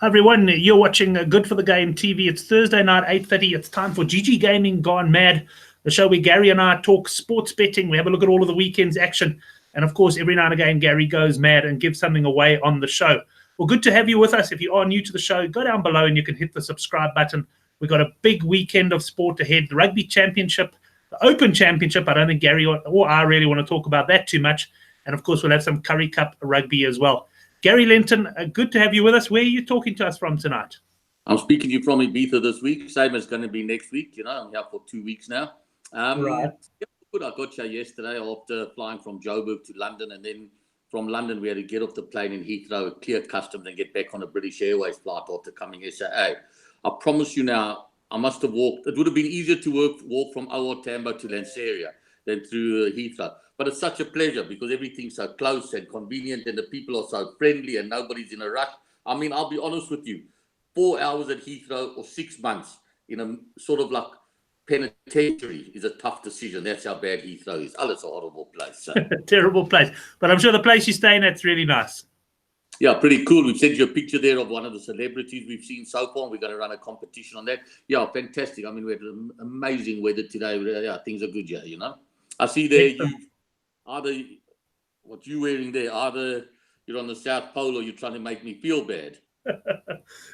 Hi everyone, you're watching Good for the Game TV. It's Thursday night, 8:30. It's time for GGGaming Gone Mad, the show where Gary and I talk sports betting. We have a look at all of the weekend's action. And of course, every now and again, Gary goes mad and gives something away on the show. Well, good to have you with us. If you are new to the show, go down below and you can hit the subscribe button. We've got a big weekend of sport ahead. The Rugby Championship, the Open Championship. I don't think Gary or I really want to talk about that too much. And of course, we'll have some Curry Cup rugby as well. Gary Lentin, good to have you with us. Where are you talking to us from tonight? I'm speaking to you from Ibiza this week. Same as going to be next week. You know, I'm here for 2 weeks now. Right. Yeah, good. I got here yesterday after flying from Joburg to London. And then from London, we had to get off the plane in Heathrow, clear customs, and get back on a British Airways flight after coming here. So, hey, I promise you now, I must have walked. It would have been easier to walk from OR Tambo to Lanseria than through Heathrow. But it's such a pleasure because everything's so close and convenient and the people are so friendly and nobody's in a rush. I mean, I'll be honest with you, 4 hours at Heathrow or 6 months in a sort of like penitentiary is a tough decision. That's how bad Heathrow is. Oh, it's a horrible place. So. Terrible place. But I'm sure the place you're staying at's really nice. Yeah, pretty cool. We've sent you a picture there of one of the celebrities we've seen so far. We're going to run a competition on that. Yeah, fantastic. I mean, we had amazing weather today. Yeah, things are good, yeah, you know. I see there what you wearing there, you're on the South Pole or you're trying to make me feel bad.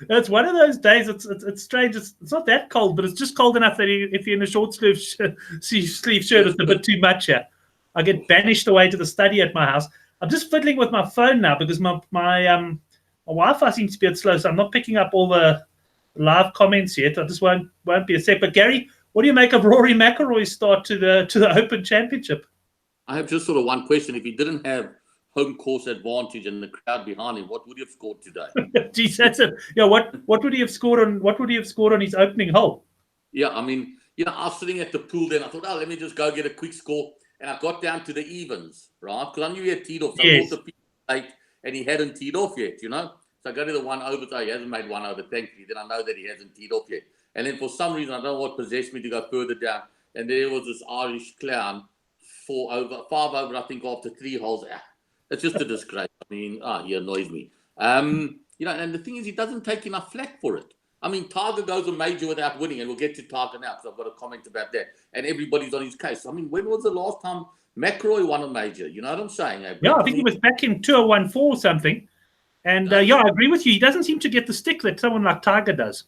It's one of those days. It's strange. It's not that cold, but it's just cold enough that if you're in a short sleeve shirt, it's a bit too much here. I get banished away to the study at my house. I'm just fiddling with my phone now because my Wi-Fi seems to be a bit slow, so I'm not picking up all the live comments yet. I just won't be a sec. But Gary, what do you make of Rory McIlroy's start to the Open Championship? I have just sort of one question. If he didn't have home course advantage and the crowd behind him, what would he have scored today? Geez, that's it. Yeah, what would he have scored on his opening hole? Yeah, I mean, you know, I was sitting at the pool then. I thought, let me just go get a quick score. And I got down to the evens, right? Because I knew he had teed off. So yes. I thought the late and he hadn't teed off yet, you know? So I go to the one over. So he hasn't made one over, thankfully. Then I know that he hasn't teed off yet. And then for some reason, I don't know what possessed me to go further down. And there was this Irish clown, 5 over, I think, after 3 holes. It's just a disgrace. I mean, he annoys me. You know, and the thing is, he doesn't take enough flack for it. I mean, Tiger goes a major without winning, and we'll get to Tiger now because I've got a comment about that. And everybody's on his case. I mean, when was the last time McIlroy won a major? You know what I'm saying? Yeah, I think it was back in 2014 or something. And I agree with you. He doesn't seem to get the stick that someone like Tiger does.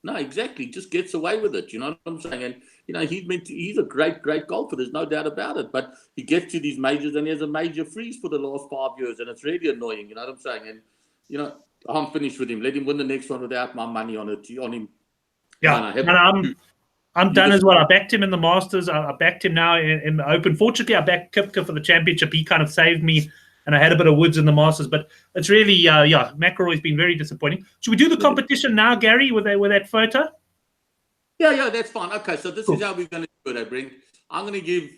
No, exactly. Just gets away with it. You know what I'm saying? And, you know, he's a great, great golfer. There's no doubt about it. But he gets to these majors and he has a major freeze for the last 5 years. And it's really annoying. You know what I'm saying? And, you know, I'm finished with him. Let him win the next one without my money on him. Yeah, I'm done as well. I backed him in the Masters. I backed him now in the Open. Fortunately, I backed Koepka for the championship. He kind of saved me. And I had a bit of Woods in the Masters, but it's really, McIlroy's been very disappointing. Should we do the competition now, Gary, with that photo? Yeah, that's fine. Okay, so this is how we're going to do it, Brent. I'm going to give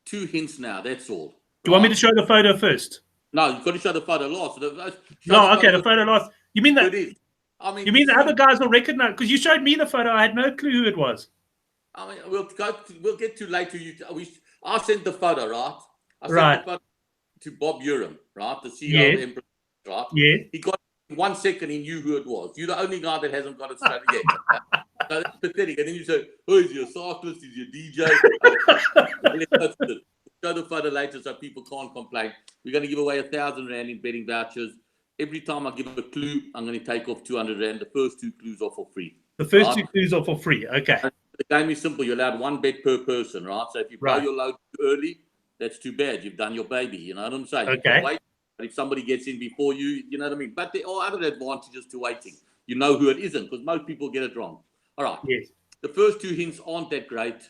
2 hints now. That's all. Do you want me to show the photo first? No, you've got to show the photo last. The photo last. You mean that? You mean the other guys will recognize? Because you showed me the photo. I had no clue who it was. I mean, we'll get to later. I sent the photo, right? I sent the photo to Bob Urim, right? The CEO of Emperor, right? Yeah. He got it in 1 second, he knew who it was. You're the only guy that hasn't got it straight yet. So that's pathetic. And then you say, is he a cyclist? Is he a DJ? Show the photo later so people can't complain. We're going to give away 1,000 Rand in betting vouchers. Every time I give a clue, I'm going to take off 200 Rand. The first 2 clues are for free. The first 2 clues are for free. Okay. And the game is simple. You're allowed 1 bet per person, right? So if you blow your load too early, that's too bad. You've done your baby. You know what I'm saying? Okay. Wait, but if somebody gets in before you, you know what I mean? But there are other advantages to waiting. You know who it isn't because most people get it wrong. All right. Yes. The first 2 hints aren't that great,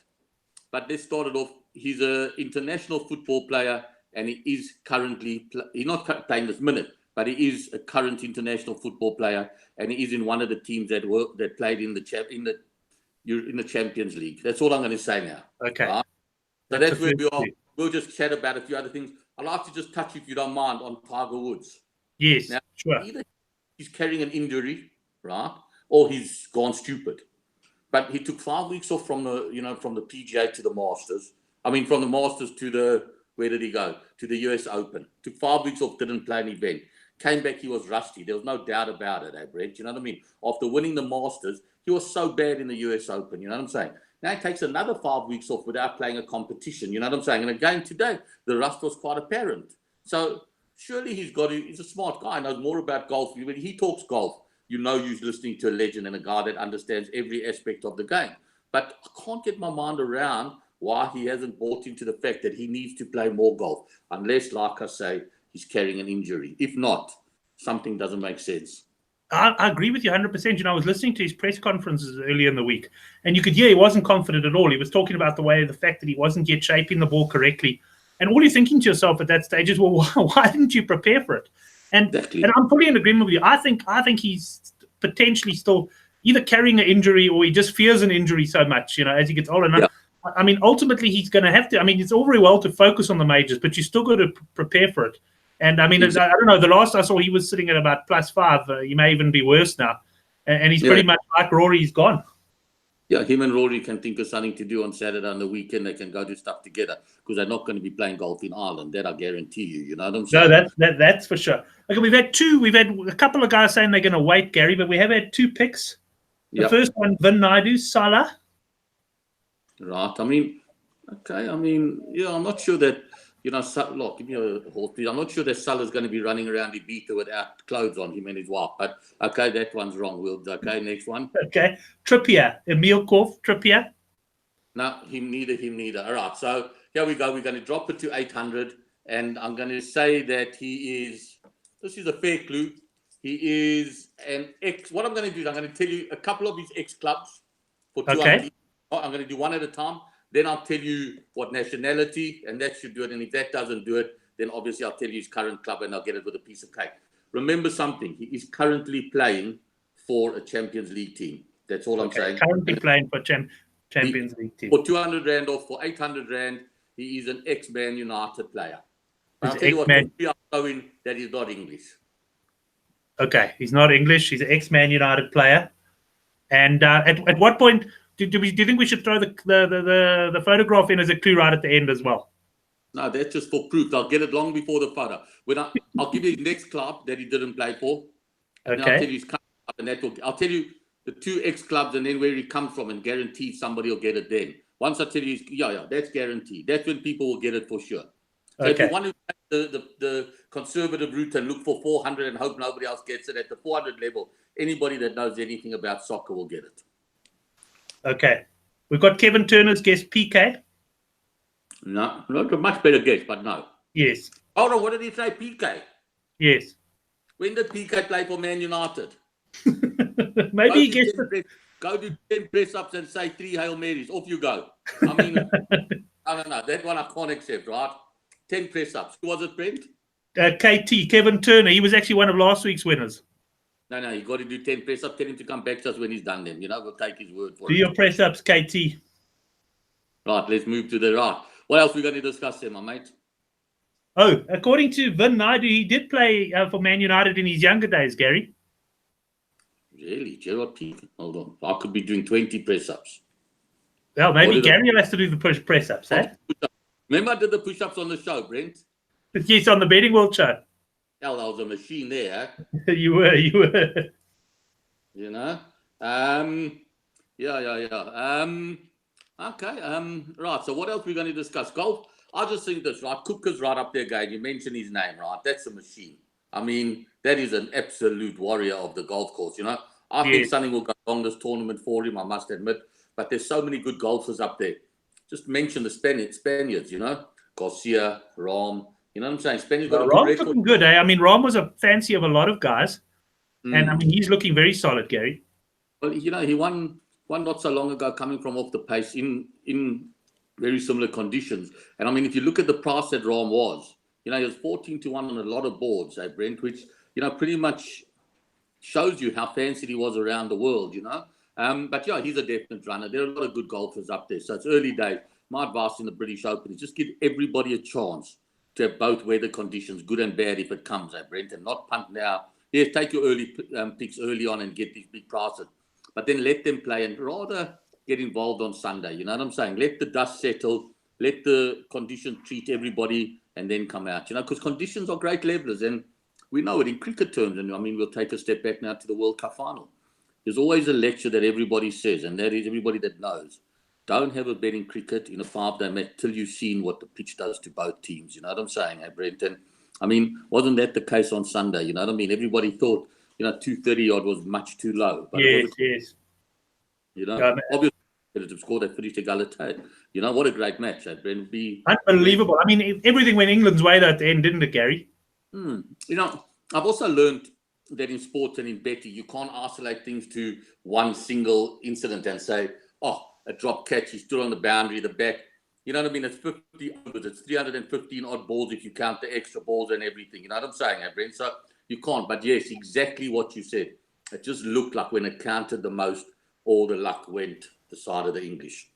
but let's start it off. He's an international football player and he is currently, he's not playing this minute, but he is a current international football player and he is in one of the teams that played in the Champions League. That's all I'm going to say now. Okay. Right? So that's where we are. We'll just chat about a few other things. I'd like to just touch, if you don't mind, on Tiger Woods. Yes, now, sure. Either he's carrying an injury, right, or he's gone stupid. But he took 5 weeks off from the PGA to the Masters. I mean, from the Masters to where did he go? To the US Open. Took 5 weeks off, didn't play an event. came back, he was rusty. There was no doubt about it, Brent? You know what I mean? After winning the Masters, he was so bad in the US Open, you know what I'm saying? Now he takes another 5 weeks off without playing a competition, you know what I'm saying? And again, today, the rust was quite apparent. So surely he's a smart guy, knows more about golf. When he talks golf, you know you're listening to a legend and a guy that understands every aspect of the game. But I can't get my mind around why he hasn't bought into the fact that he needs to play more golf, unless, like I say, he's carrying an injury. If not, something doesn't make sense. I agree with you 100%. You know, I was listening to his press conferences earlier in the week, and you could hear he wasn't confident at all. He was talking about the fact that he wasn't yet shaping the ball correctly. And all you're thinking to yourself at that stage is, well, why didn't you prepare for it? And I'm fully in agreement with you. I think he's potentially still either carrying an injury or he just fears an injury so much, you know, as he gets older. Yeah. I mean, ultimately, he's going to have to. I mean, it's all very well to focus on the majors, but you still got to prepare for it. And I mean, exactly. I don't know. The last I saw, he was sitting at about +5. He may even be worse now. And he's pretty much like Rory. He's gone. Yeah, him and Rory can think of something to do on Saturday on the weekend. They can go do stuff together because they're not going to be playing golf in Ireland. That I guarantee you. You know what I'm saying? No, that's for sure. Okay, we've had a couple of guys saying they're going to wait, Gary, but we have had 2 picks. The first one, Vin Naidu, Salah. Right. I mean, okay. I mean, yeah, I'm not sure that, you know, look, give me a horse, please. I'm not sure that Salah's going to be running around Ibiza without clothes on, him and his wife. But, okay, that one's wrong, Will. Okay, next one. Okay. Trippier, Emil Korf, Trippier. No, him neither. All right, so here we go. We're going to drop it to 800. And I'm going to say that this is a fair clue. He is an ex. What I'm going to do is I'm going to tell you a couple of his ex-clubs for 200. Okay. I'm going to do one at a time. Then I'll tell you what nationality, and that should do it. And if that doesn't do it, then obviously I'll tell you his current club, and I'll get it with a piece of cake. Remember something. He is currently playing for a Champions League team. That's all I'm saying. Currently playing for Champions League team. For 200 Rand or for 800 Rand, he is an ex-Man United player. I'll tell you what, we are showing that he's not English. Okay, he's not English. He's an ex-Man United player. And at what point... Do you think we should throw the photograph in as a clue right at the end as well? No, that's just for proof. I'll get it long before the photo. I'll give you his next club that he didn't play for. And then I'll tell you his club, and I'll tell you the 2 ex-clubs and then where he comes from, and guaranteed somebody will get it then. Once I tell you, that's guaranteed. That's when people will get it for sure. So if you want to take the conservative route and look for 400 and hope nobody else gets it, at the 400 level, anybody that knows anything about soccer will get it. Okay. We've got Kevin Turner's guess, PK. No, not a much better guess, but no. Yes. Oh, no, what did he say, PK? Yes. When did PK play for Man United? Maybe he guessed it. Go do 10 press-ups and say 3 Hail Marys. Off you go. I mean, I don't know. That one I can't accept, right? 10 press-ups. Who was it, Brent? KT, Kevin Turner. He was actually one of last week's winners. No, you got to do 10 press-ups. Tell him to come back to us when he's done them. You know, we'll take his word for it. Do your press-ups, KT. Right, let's move to the right. What else are we going to discuss here, my mate? Oh, according to Vin Naidu, he did play for Man United in his younger days, Gary. Really? Gerard Piqué? Hold on. I could be doing 20 press-ups. Well, maybe Gary will have to do the press-ups, eh? Remember I did the push-ups on the show, Brent? Yes, on the Betting World show. Hell, I was a machine there. You were. You know? Yeah. Okay. Right. So what else are we going to discuss? Golf. I just think this, right? Kupka's right up there again. You mentioned his name, right? That's a machine. I mean, that is an absolute warrior of the golf course, you know? I think something will go wrong this tournament for him, I must admit. But there's so many good golfers up there. Just mention the Spaniards, you know? Garcia, Rahm. You know what I'm saying? Spaniards got a good record. Looking good, eh? I mean, Rahm was a fancy of a lot of guys. And, I mean, he's looking very solid, Gary. Well, you know, he won not so long ago coming from off the pace in very similar conditions. And, I mean, if you look at the price that Rahm was, you know, he was 14-1 on a lot of boards, Brent, which, you know, pretty much shows you how fancy he was around the world, you know. But, yeah, he's a definite runner. There are a lot of good golfers up there. So it's early days. My advice in the British Open is just give everybody a chance to have both weather conditions, good and bad, if it comes, Brent, and not punt now. Yes, take your early picks early on and get these big prices. But then let them play and rather get involved on Sunday. You know what I'm saying? Let the dust settle. Let the conditions treat everybody and then come out. You know, because conditions are great levelers. And we know it in cricket terms. And I mean, we'll take a step back now to the World Cup final. There's always a lecture that everybody says, and that is everybody that knows. Don't have a bet in cricket in a 5-day match till you've seen what the pitch does to both teams. You know what I'm saying, Brent? And I mean, wasn't that the case on Sunday? You know what I mean? Everybody thought, 230 odd was much too low. But yes. Obviously, competitive score that finished egalite. What a great match, Brent. Unbelievable. I mean, everything went England's way at the end, didn't it, Gary? I've also learned that in sports and in betting, you can't isolate things to one single incident and say, oh, a drop catch, he stood on the boundary, the back. You know what I mean? It's 50 overs. It's 315 odd balls if you count the extra balls and everything. You know what I'm saying, Brent? So you can't. But yes, exactly what you said. It just looked like when it counted the most, all the luck went the side of the English.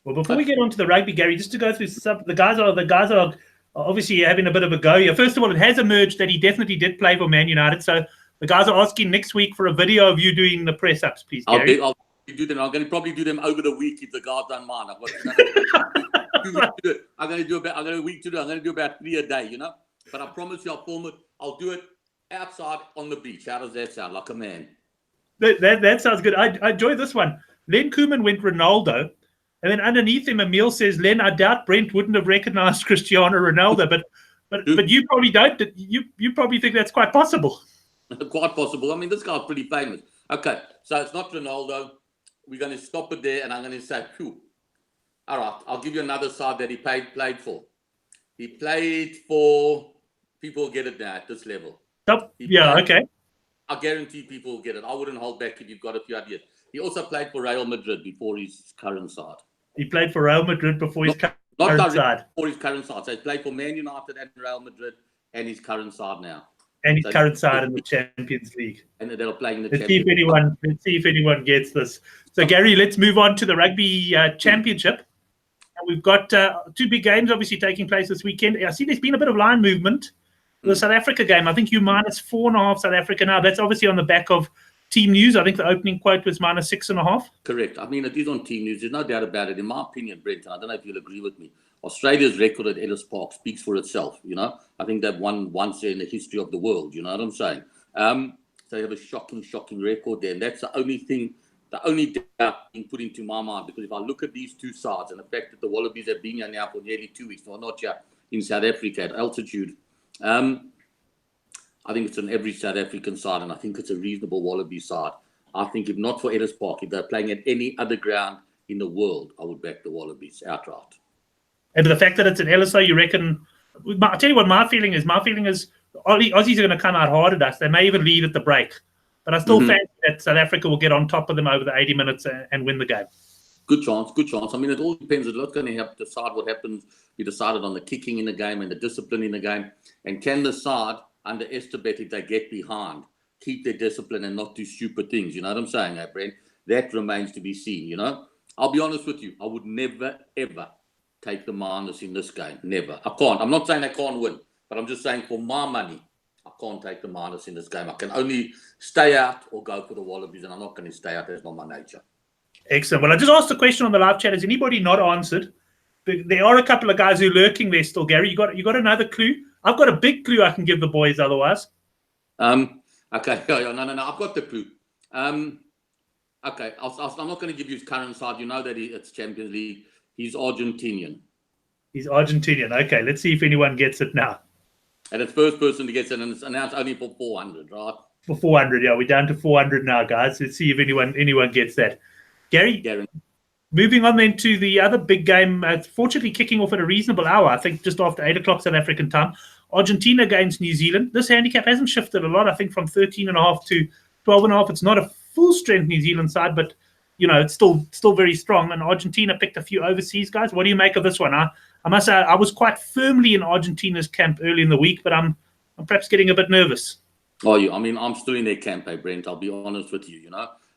Well, before we get on to the rugby, Gary, just to go through some, the guys are obviously having a bit of a go here. First of all, it has emerged that he definitely did play for Man United. So the guys are asking next week for a video of you doing the press ups, please, Gary. I'll do them. I'm going to probably do them over the week if the guys don't mind. I'm going to do about 3 a day, But I promise you, I'll do it outside on the beach. How does that sound? Like a man. That sounds good. I enjoy this one. Len Koeman went Ronaldo, and then underneath him, Emil says, Len, I doubt Brent wouldn't have recognized Cristiano Ronaldo, but you probably don't. You probably think that's quite possible. Quite possible. I mean, this guy's pretty famous. Okay, so it's not Ronaldo. We're going to stop it there, and I'm going to say, phew. All right, I'll give you another side that he played for. He played for, people will get it now at this level. Okay. I guarantee people will get it. I wouldn't hold back if you've got a few ideas. He also played for Real Madrid before his current side. He played for Real Madrid before his current side. Before his current side. So he played for Man United and Real Madrid and his current side now. And his current side in the Champions League. And they're playing in the Let's Champions League. Let's see if anyone gets this. So, Gary, let's move on to the Rugby Championship. We've got 2 big games obviously taking place this weekend. I see there's been a bit of line movement. The South Africa game, I think you -4.5 South Africa now. That's obviously on the back of Team News. I think the opening quote was -6.5. Correct. I mean, it is on Team News. There's no doubt about it. In my opinion, Brent, and I don't know if you'll agree with me, Australia's record at Ellis Park speaks for itself. I think they've won once in the history of the world. You know what I'm saying? So they have a shocking record there. And that's the only doubt being put into my mind. Because if I look at these two sides and the fact that the Wallabies have been here now for nearly 2 weeks, or not yet, in South Africa at altitude, I think it's an average South African side, and I think it's a reasonable Wallaby side. I think if not for Ellis Park, if they're playing at any other ground in the world, I would back the Wallabies outright. And the fact that it's an LSO, you reckon? I'll tell you what my feeling is. My feeling is Aussies are going to come out hard at us. They may even lead at the break. But I still fancy that South Africa will get on top of them over the 80 minutes and win the game. Good chance. I mean, it all depends. A lot's going to have to decide what happens. We decided on the kicking in the game and the discipline in the game. And can the side underestimate if they get behind, keep their discipline and not do stupid things? You know what I'm saying, Brent? That remains to be seen, I'll be honest with you. I would never, ever take the minus in this game. Never. I can't. I'm not saying I can't win, but I'm just saying for my money, I can't take the minus in this game. I can only stay out or go for the Wallabies, and I'm not going to stay out. That's not my nature. Excellent. Well, I just asked the question on the live chat. Has anybody not answered? There are a couple of guys who are lurking there still, Gary. You got another clue? I've got a big clue I can give the boys otherwise. Okay. No. I've got the clue. Okay. I'm not going to give you his current side. You know that it's Champions League. He's Argentinian. Okay. Let's see if anyone gets it now. And it's first person to get it, and it's announced only for 400, right? For 400, yeah. We're down to 400 now, guys. Let's see if anyone gets that. Gary, moving on then to the other big game, fortunately kicking off at a reasonable hour, I think just after 8 o'clock South African time. Argentina against New Zealand. This handicap hasn't shifted a lot, I think from 13.5 to 12.5. It's not a full-strength New Zealand side, but, it's still very strong. And Argentina picked a few overseas guys. What do you make of this one? I must say I was quite firmly in Argentina's camp early in the week, but I'm perhaps getting a bit nervous. I'm still in their camp, Brent. I'll be honest with you,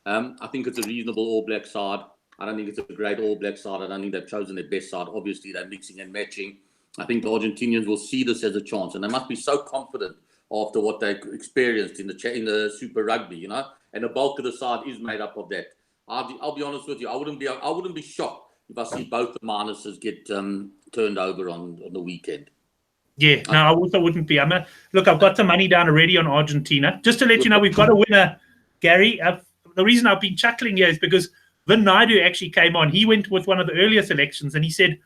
I think it's a reasonable All Black side. I don't think it's a great All Black side. I don't think they've chosen their best side. Obviously, they're mixing and matching. I think the Argentinians will see this as a chance, and they must be so confident after what they experienced in the Super Rugby, And the bulk of the side is made up of that. I'll be honest with you. I wouldn't be shocked if I see both the minuses get turned over on the weekend. Yeah, no, I also wouldn't be. Look, I've got some money down already on Argentina. Just to let you know, we've got a winner, Gary. The reason I've been chuckling here is because Vin Naidu actually came on. He went with one of the earlier selections, and he said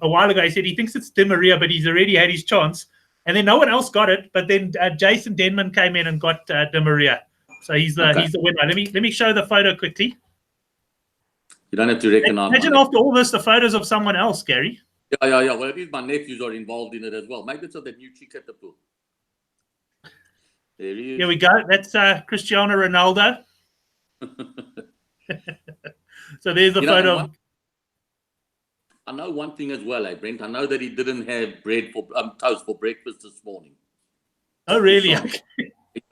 a while ago, he said he thinks it's Di Maria, but he's already had his chance. And then no one else got it, but then Jason Denman came in and got Di Maria. So he's the winner. Let me show the photo quickly. You don't have to recognize. Imagine after all this, the photos of someone else, Gary. Yeah. Well, at least my nephews are involved in it as well. Maybe it's of that new chick at the pool. There he is. Here we go. That's Cristiano Ronaldo. So there's the photo. I know one thing as well, Brent. I know that he didn't have bread for toast for breakfast this morning. Oh, really?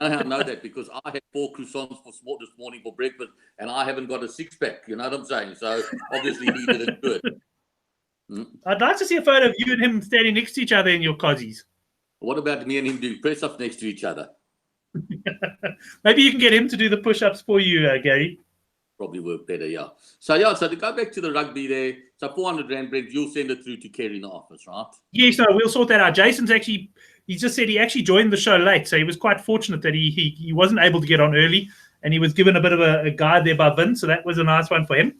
I know that because I had 4 croissants this morning for breakfast, and I haven't got a 6-pack. You know what I'm saying? So obviously he didn't do it. I'd like to see a photo of you and him standing next to each other in your cozies. What about me and him doing press-ups next to each other? Maybe you can get him to do the push-ups for you, Gary. Probably work better, yeah. So to go back to the rugby there, so 400 Rand, Brent, you'll send it through to Kerry in the office, right? Yes, no, we'll sort that out. Jason's actually, he just said he actually joined the show late, so he was quite fortunate that he wasn't able to get on early, and he was given a bit of a guide there by Vin, so that was a nice one for him.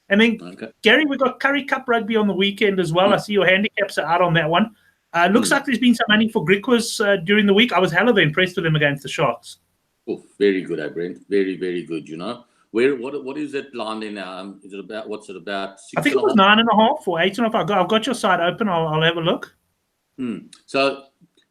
And then, Gary, we've got Curry Cup rugby on the weekend as well. I see your handicaps are out on that one. Looks like there's been some money for Griquas during the week. I was hell of impressed with him against the Sharks. Oh, very good, Brent. Very, very good, you know. What is that line there now? Is it about, what's it about? 6 I think it was 9.5 or 8.5. I've got your site open. I'll have a look. So,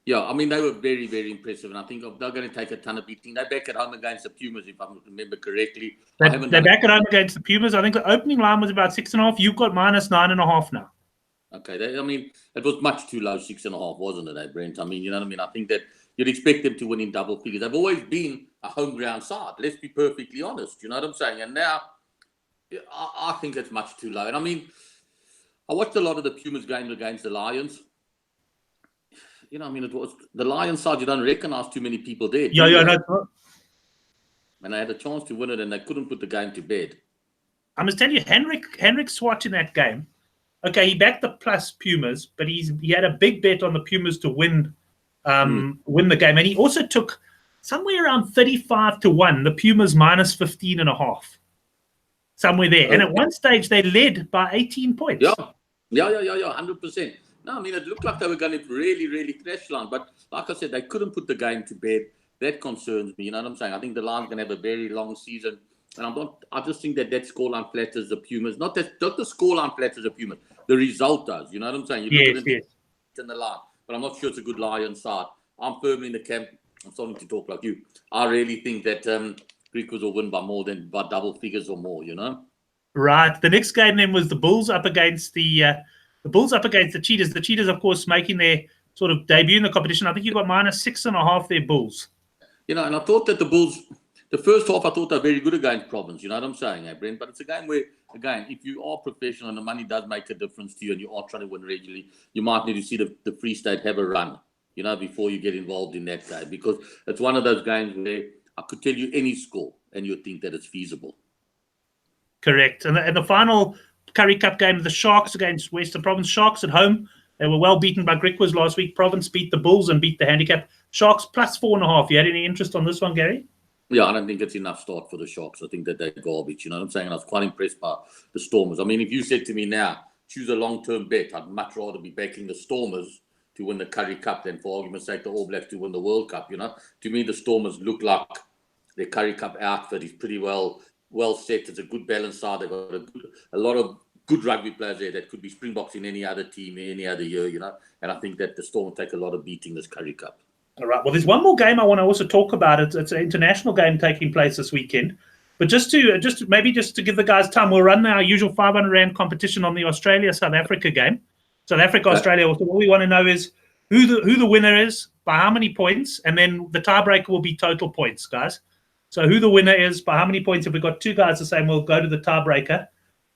yeah, I mean, they were very, very impressive. And I think they're going to take a ton of beating. They're back at home against the Pumas, if I remember correctly. They're back at home against the Pumas. I think the opening line was about 6.5. You've got minus 9.5 now. Okay. I mean, it was much too low, 6.5, wasn't it, Brent? I mean, you know what I mean? I think that you'd expect them to win in double figures. They've always been a home ground side. Let's be perfectly honest. You know what I'm saying? And now I think it's much too low. And I mean, I watched a lot of the Pumas games against the Lions. You know, I mean, it was the Lions side. You don't recognize too many people there. No. And they had a chance to win it, and they couldn't put the game to bed. I must tell you, Henrik Swart in that game. Okay, he backed the plus Pumas, but he had a big bet on the Pumas to win the game, and he also took somewhere around 35-1. The Pumas minus 15.5, somewhere there. And at one stage, they led by 18 points. Yeah, 100%. No, I mean, it looked like they were going to really, really crash line. But like I said, they couldn't put the game to bed. That concerns me. You know what I'm saying? I think the Lions going to have a very long season. And I just think that scoreline flatters the Pumas. Not the scoreline flatters the Pumas. The result does. You know what I'm saying? You look at it in the line. But I'm not sure it's a good Lions side. I'm firmly in the camp. I'm starting to talk like you. I really think that Griquas will win by double figures or more, you know? Right. The next game then was the Bulls up against the Cheetahs. The Cheetahs, of course, making their sort of debut in the competition. I think you got minus 6.5 there, Bulls. You know, and I thought that the Bulls, the first half, I thought they were very good against Province. You know what I'm saying, Brent? But it's a game where, again, if you are professional and the money does make a difference to you and you are trying to win regularly, you might need to see the Free State have a run, you know, before you get involved in that game. Because it's one of those games where I could tell you any score and you'd think that it's feasible. Correct. And the final Curry Cup game, the Sharks against Western Province. Sharks at home. They were well beaten by Griquas last week. Province beat the Bulls and beat the handicap. Sharks plus 4.5. You had any interest on this one, Gary? Yeah, I don't think it's enough start for the Sharks. I think that they're garbage. You know what I'm saying? And I was quite impressed by the Stormers. I mean, if you said to me now, choose a long-term bet, I'd much rather be backing the Stormers to win the Curry Cup than, for argument's sake, the All Blacks to win the World Cup. You know, to me, the Stormers look like their Curry Cup outfit is pretty well set. It's a good balanced side. They've got a lot of good rugby players there that could be Springboks in any other team, any other year, you know. And I think that the Storm will take a lot of beating this Curry Cup. All right. Well, there's one more game I want to also talk about. It's an international game taking place this weekend. But just to give the guys time, we'll run our usual 500 Rand competition on the Australia-South Africa game. South Africa, Australia. Also, all we want to know is who the winner is, by how many points, and then the tiebreaker will be total points, guys. So who the winner is, by how many points. If we've got two guys the same, we'll go to the tiebreaker.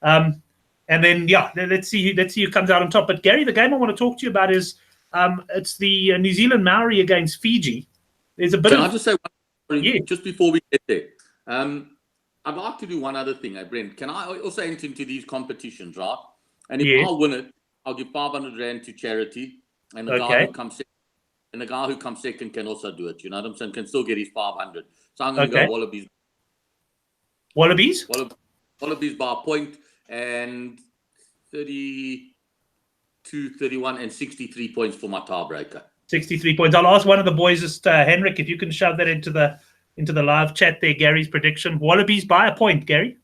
And then, let's see who comes out on top. But, Gary, the game I want to talk to you about is it's the New Zealand Maori against Fiji. There's a bit Can I just say one thing just before we get there? I'd like to do one other thing, Brent. Can I also enter into these competitions, right? And if I win it, I'll give 500 Rand to charity. And the guy who comes second And the guy who comes second can also do it. You know what I'm saying? Can still get his 500. So I'm going to go Wallabies. Wallabies? Wallabies by a point and 32, 31 and 63 points for my tiebreaker. 63 points. I'll ask one of the boys, just Henrik, if you can shove that into the live chat there, Gary's prediction. Wallabies by a point, Gary?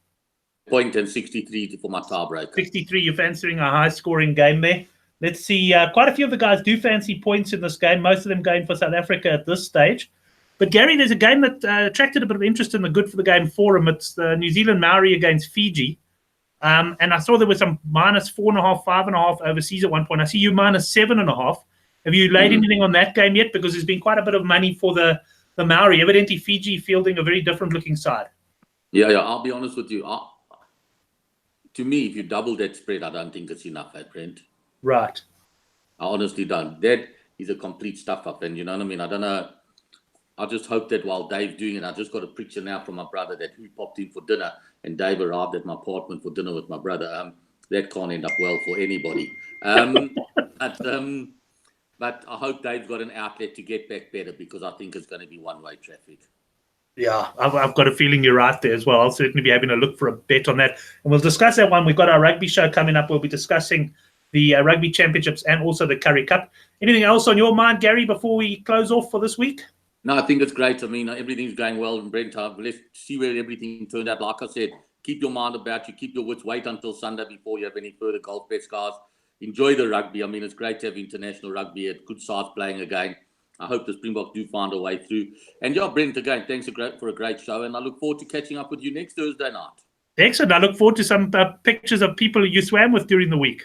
Point and 63 for my tiebreaker. 63, you're fancying a high-scoring game there. Let's see. Quite a few of the guys do fancy points in this game, most of them going for South Africa at this stage. But, Gary, there's a game that attracted a bit of interest in the Good for the Game forum. It's the New Zealand Maori against Fiji. And I saw there was some minus 4.5, 5.5 overseas at one point. I see you minus 7.5. Have you laid anything on that game yet? Because there's been quite a bit of money for the Maori. Evidently, Fiji fielding a very different-looking side. Yeah, I'll be honest with you. To me, if you double that spread, I don't think it's enough, Brent. Right. I honestly don't. That is a complete stuff-up. And you know what I mean? I don't know. I just hope that while Dave's doing it, I just got a picture now from my brother that he popped in for dinner and Dave arrived at my apartment for dinner with my brother. That can't end up well for anybody. But I hope Dave's got an outlet to get back better because I think it's going to be one-way traffic. Yeah, I've got a feeling you're right there as well. I'll certainly be having a look for a bet on that. And we'll discuss that one. We've got our rugby show coming up. We'll be discussing the Rugby Championships and also the Currie Cup. Anything else on your mind, Gary, before we close off for this week? No, I think it's great. I mean, everything's going well in Brent. Let's see where everything turned out. Like I said, keep your mind about you. Keep your wits. Wait until Sunday before you have any further golf bets, guys. Enjoy the rugby. I mean, it's great to have international rugby at good sides playing again. I hope the Springboks do find a way through. And yeah, Brent, again, thanks for a great show. And I look forward to catching up with you next Thursday night. Excellent. I look forward to some pictures of people you swam with during the week.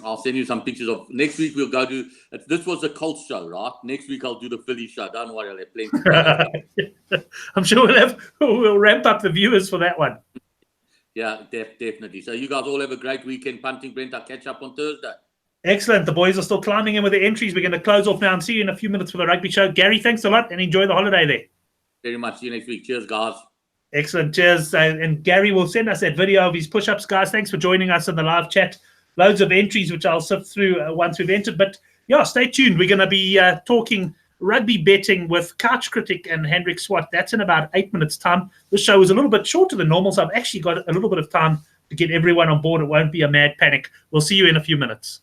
I'll send you some pictures of next week. We'll go to this was a Colts show, right? Next week I'll do the Philly show. Don't worry, I'll have plenty. I'm sure we'll ramp up the viewers for that one. Yeah, definitely. So you guys all have a great weekend punting, Brent. I'll catch up on Thursday. Excellent. The boys are still climbing in with the entries. We're going to close off now and see you in a few minutes for the rugby show. Gary, thanks a lot and enjoy the holiday there. Very much. See you next week. Cheers, guys. Excellent. Cheers. And Gary will send us that video of his push-ups, guys. Thanks for joining us in the live chat. Loads of entries, which I'll sift through once we've entered. But yeah, stay tuned. We're going to be talking rugby betting with couch critic and Hendrik Swart. That's in about 8 minutes' time. This show is a little bit shorter than normal, so I've actually got a little bit of time to get everyone on board. It won't be a mad panic. We'll see you in a few minutes.